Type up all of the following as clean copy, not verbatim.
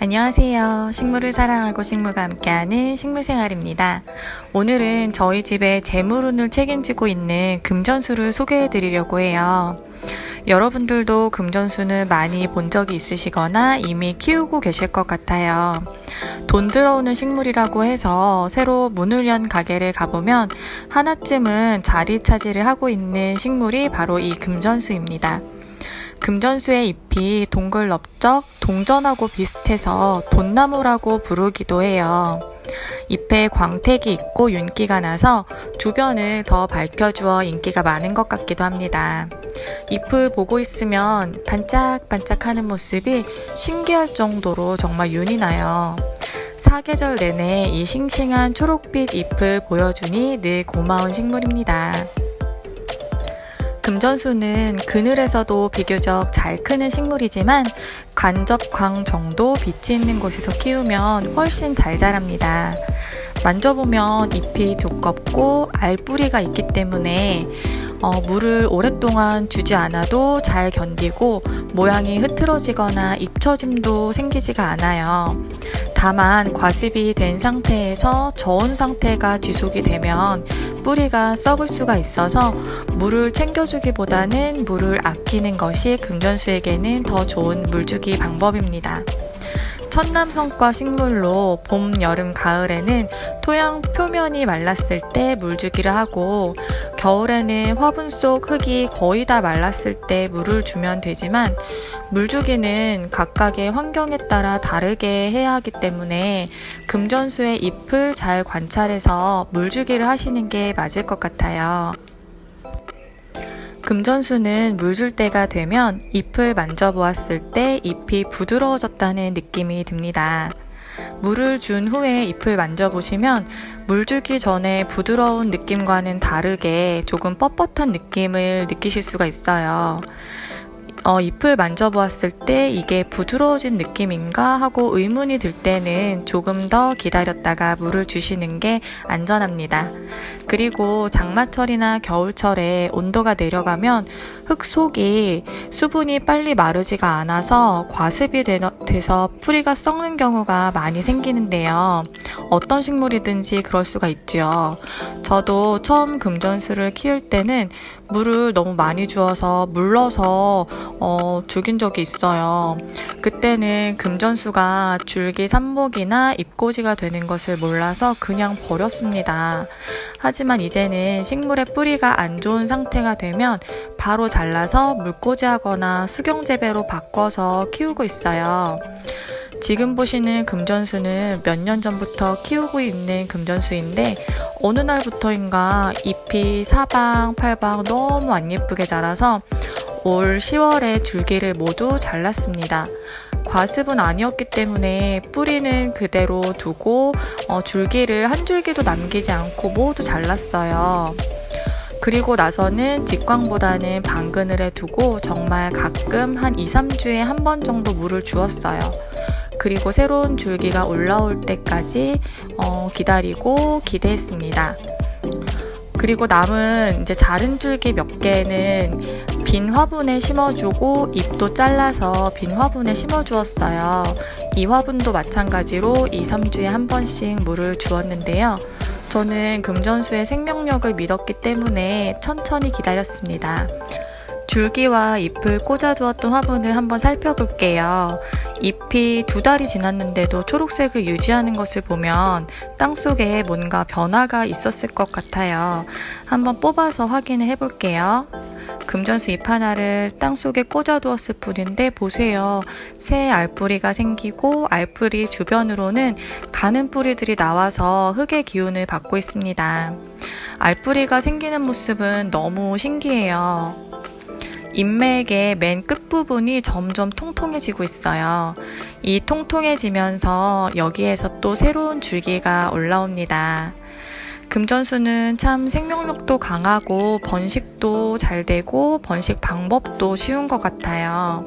안녕하세요. 식물을 사랑하고 식물과 함께하는 식물생활입니다. 오늘은 저희 집의 재물운을 책임지고 있는 금전수를 소개해 드리려고 해요. 여러분들도 금전수는 많이 본 적이 있으시거나 이미 키우고 계실 것 같아요. 돈 들어오는 식물이라고 해서 새로 문을 연 가게를 가보면 하나쯤은 자리 차지를 하고 있는 식물이 바로 이 금전수입니다. 금전수의 잎이 동글넓적 동전하고 비슷해서 돈나무라고 부르기도 해요. 잎에 광택이 있고 윤기가 나서 주변을 더 밝혀주어 인기가 많은 것 같기도 합니다. 잎을 보고 있으면 반짝반짝하는 모습이 신기할 정도로 정말 윤이 나요. 사계절 내내 이 싱싱한 초록빛 잎을 보여주니 늘 고마운 식물입니다. 금전수는 그늘에서도 비교적 잘 크는 식물이지만 간접광 정도 빛이 있는 곳에서 키우면 훨씬 잘 자랍니다. 만져보면 잎이 두껍고 알뿌리가 있기 때문에 물을 오랫동안 주지 않아도 잘 견디고 모양이 흐트러지거나 잎처짐도 생기지가 않아요. 다만 과습이 된 상태에서 저온 상태가 지속이 되면 뿌리가 썩을 수가 있어서 물을 챙겨주기보다는 물을 아끼는 것이 금전수에게는 더 좋은 물주기 방법입니다. 천남성과 식물로 봄, 여름, 가을에는 토양 표면이 말랐을 때 물주기를 하고 겨울에는 화분 속 흙이 거의 다 말랐을 때 물을 주면 되지만 물주기는 각각의 환경에 따라 다르게 해야 하기 때문에 금전수의 잎을 잘 관찰해서 물주기를 하시는 게 맞을 것 같아요. 금전수는 물 줄 때가 되면 잎을 만져보았을 때 잎이 부드러워졌다는 느낌이 듭니다. 물을 준 후에 잎을 만져보시면 물 주기 전에 부드러운 느낌과는 다르게 조금 뻣뻣한 느낌을 느끼실 수가 있어요. 잎을 만져보았을 때 이게 부드러워진 느낌인가 하고 의문이 들 때는 조금 더 기다렸다가 물을 주시는 게 안전합니다. 그리고 장마철이나 겨울철에 온도가 내려가면 흙 속이 수분이 빨리 마르지가 않아서 과습이 돼서 뿌리가 썩는 경우가 많이 생기는데요. 어떤 식물이든지 그럴 수가 있죠. 저도 처음 금전수를 키울 때는 물을 너무 많이 주어서 물러서 죽인 적이 있어요. 그때는 금전수가 줄기 삽목이나 잎꽂이가 되는 것을 몰라서 그냥 버렸습니다. 하지만 이제는 식물의 뿌리가 안 좋은 상태가 되면 바로 잘라서 물꽂이하거나 수경재배로 바꿔서 키우고 있어요. 지금 보시는 금전수는 몇 년 전부터 키우고 있는 금전수인데 어느 날부터인가 잎이 사방팔방 너무 안 예쁘게 자라서 올 10월에 줄기를 모두 잘랐습니다. 과습은 아니었기 때문에 뿌리는 그대로 두고 줄기를 한 줄기도 남기지 않고 모두 잘랐어요. 그리고 나서는 직광보다는 방그늘에 두고 정말 가끔 한 2-3주에 한 번 정도 물을 주었어요. 그리고 새로운 줄기가 올라올 때까지 기다리고 기대했습니다. 그리고 남은 이제 자른 줄기 몇 개는 빈 화분에 심어주고 잎도 잘라서 빈 화분에 심어주었어요. 이 화분도 마찬가지로 2-3주에 한 번씩 물을 주었는데요. 저는 금전수의 생명력을 믿었기 때문에 천천히 기다렸습니다. 줄기와 잎을 꽂아두었던 화분을 한번 살펴볼게요. 잎이 2달이 지났는데도 초록색을 유지하는 것을 보면 땅속에 뭔가 변화가 있었을 것 같아요. 한번 뽑아서 확인을 해볼게요. 금전수 잎 하나를 땅속에 꽂아두었을 뿐인데 보세요. 새 알뿌리가 생기고 알뿌리 주변으로는 가는 뿌리들이 나와서 흙의 기운을 받고 있습니다. 알뿌리가 생기는 모습은 너무 신기해요. 잎맥의 맨 끝부분이 점점 통통해지고 있어요. 이 통통해지면서 여기에서 또 새로운 줄기가 올라옵니다. 금전수는 참 생명력도 강하고 번식도 잘 되고 번식 방법도 쉬운 것 같아요.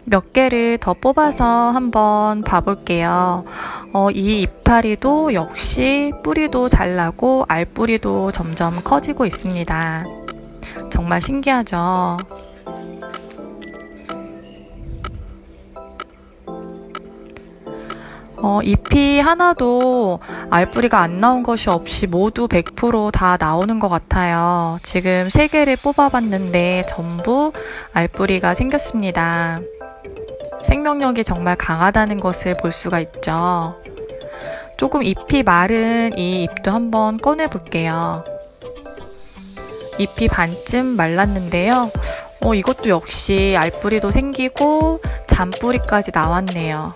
몇 개를 더 뽑아서 한번 봐볼게요. 이 이파리도 역시 뿌리도 잘 나고 알뿌리도 점점 커지고 있습니다. 정말 신기하죠? 잎이 하나도 알뿌리가 안 나온 것이 없이 모두 100% 다 나오는 것 같아요. 지금 3개를 뽑아봤는데 전부 알뿌리가 생겼습니다. 생명력이 정말 강하다는 것을 볼 수가 있죠. 조금 잎이 마른 이 잎도 한번 꺼내 볼게요. 잎이 반쯤 말랐는데요. 이것도 역시 알뿌리도 생기고 잔뿌리까지 나왔네요.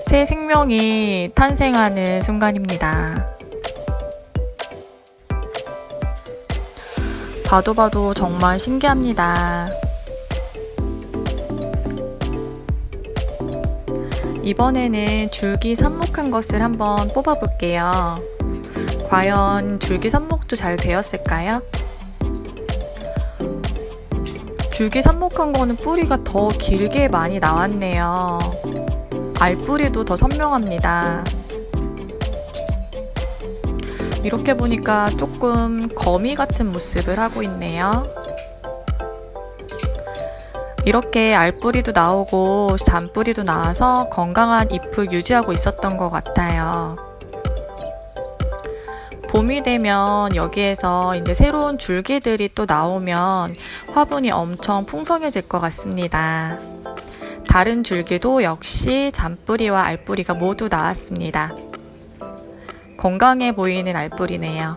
새 생명이 탄생하는 순간입니다. 봐도 정말 신기합니다. 이번에는 줄기 삽목한 것을 한번 뽑아 볼게요. 과연 줄기 삽목도 잘 되었을까요? 줄기 삽목한 거는 뿌리가 더 길게 많이 나왔네요. 알뿌리도 더 선명합니다. 이렇게 보니까 조금 거미 같은 모습을 하고 있네요. 이렇게 알뿌리도 나오고 잔뿌리도 나와서 건강한 잎을 유지하고 있었던 것 같아요. 봄이 되면 여기에서 이제 새로운 줄기들이 또 나오면 화분이 엄청 풍성해질 것 같습니다. 다른 줄기도 역시 잔뿌리와 알뿌리가 모두 나왔습니다. 건강해 보이는 알뿌리네요.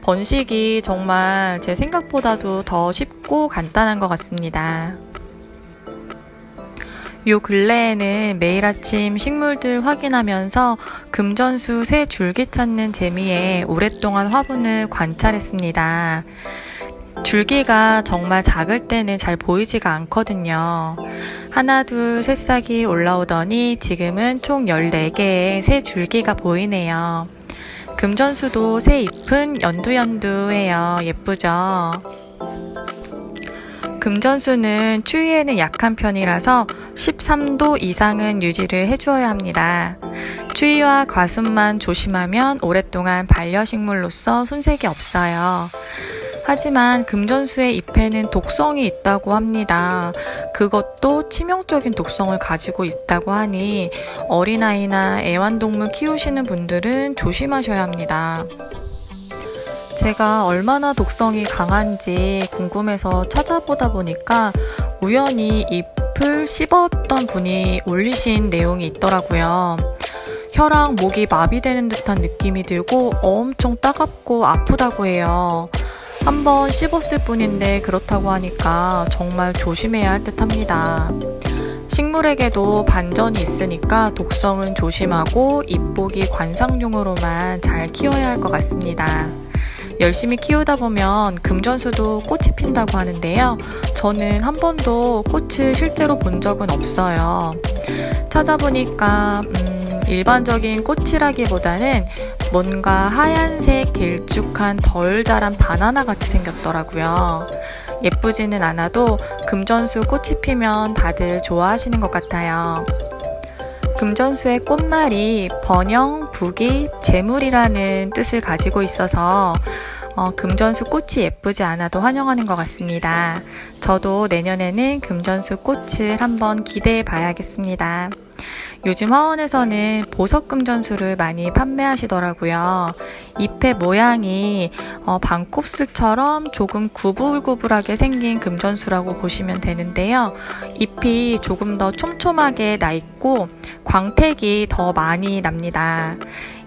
번식이 정말 제 생각보다도 더 쉽고 간단한 것 같습니다. 요 근래에는 매일 아침 식물들 확인하면서 금전수 새 줄기 찾는 재미에 오랫동안 화분을 관찰했습니다. 줄기가 정말 작을 때는 잘 보이지가 않거든요. 하나, 둘, 새싹이 올라오더니 지금은 총 14개의 새 줄기가 보이네요. 금전수도 새 잎은 연두연두해요. 예쁘죠? 금전수는 추위에는 약한 편이라서 13도 이상은 유지를 해주어야 합니다. 추위와 과습만 조심하면 오랫동안 반려식물로서 손색이 없어요. 하지만 금전수의 잎에는 독성이 있다고 합니다. 그것도 치명적인 독성을 가지고 있다고 하니 어린아이나 애완동물 키우시는 분들은 조심하셔야 합니다. 제가 얼마나 독성이 강한지 궁금해서 찾아보다 보니까 우연히 잎을 씹었던 분이 올리신 내용이 있더라고요. 혀랑 목이 마비되는 듯한 느낌이 들고 엄청 따갑고 아프다고 해요. 한번 씹었을 뿐인데 그렇다고 하니까 정말 조심해야 할 듯 합니다. 식물에게도 반전이 있으니까 독성은 조심하고 잎보기 관상용으로만 잘 키워야 할 것 같습니다. 열심히 키우다 보면 금전수도 꽃이 핀다고 하는데요. 저는 한 번도 꽃을 실제로 본 적은 없어요. 찾아보니까 일반적인 꽃이라기보다는 뭔가 하얀색 길쭉한 덜 자란 바나나 같이 생겼더라고요. 예쁘지는 않아도 금전수 꽃이 피면 다들 좋아하시는 것 같아요. 금전수의 꽃말이 번영, 부귀, 재물이라는 뜻을 가지고 있어서 금전수 꽃이 예쁘지 않아도 환영하는 것 같습니다. 저도 내년에는 금전수 꽃을 한번 기대해 봐야겠습니다. 요즘 화원에서는 보석 금전수를 많이 판매하시더라고요. 잎의 모양이 반곱슬처럼 조금 구불구불하게 생긴 금전수라고 보시면 되는데요. 잎이 조금 더 촘촘하게 나 있고 광택이 더 많이 납니다.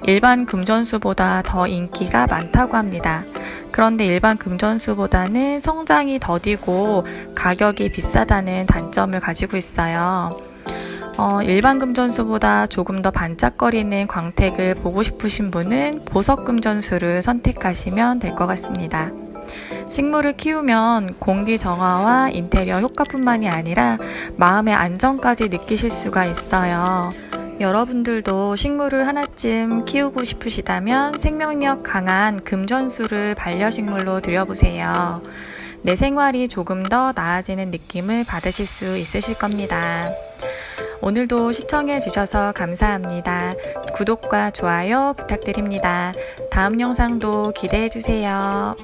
일반 금전수보다 더 인기가 많다고 합니다. 그런데 일반 금전수보다는 성장이 더디고 가격이 비싸다는 단점을 가지고 있어요. 일반 금전수보다 조금 더 반짝거리는 광택을 보고 싶으신 분은 보석 금전수를 선택하시면 될 것 같습니다. 식물을 키우면 공기 정화와 인테리어 효과뿐만이 아니라 마음의 안정까지 느끼실 수가 있어요. 여러분들도 식물을 하나쯤 키우고 싶으시다면 생명력 강한 금전수를 반려식물로 들여보세요. 내 생활이 조금 더 나아지는 느낌을 받으실 수 있으실 겁니다. 오늘도 시청해 주셔서 감사합니다. 구독과 좋아요 부탁드립니다. 다음 영상도 기대해 주세요.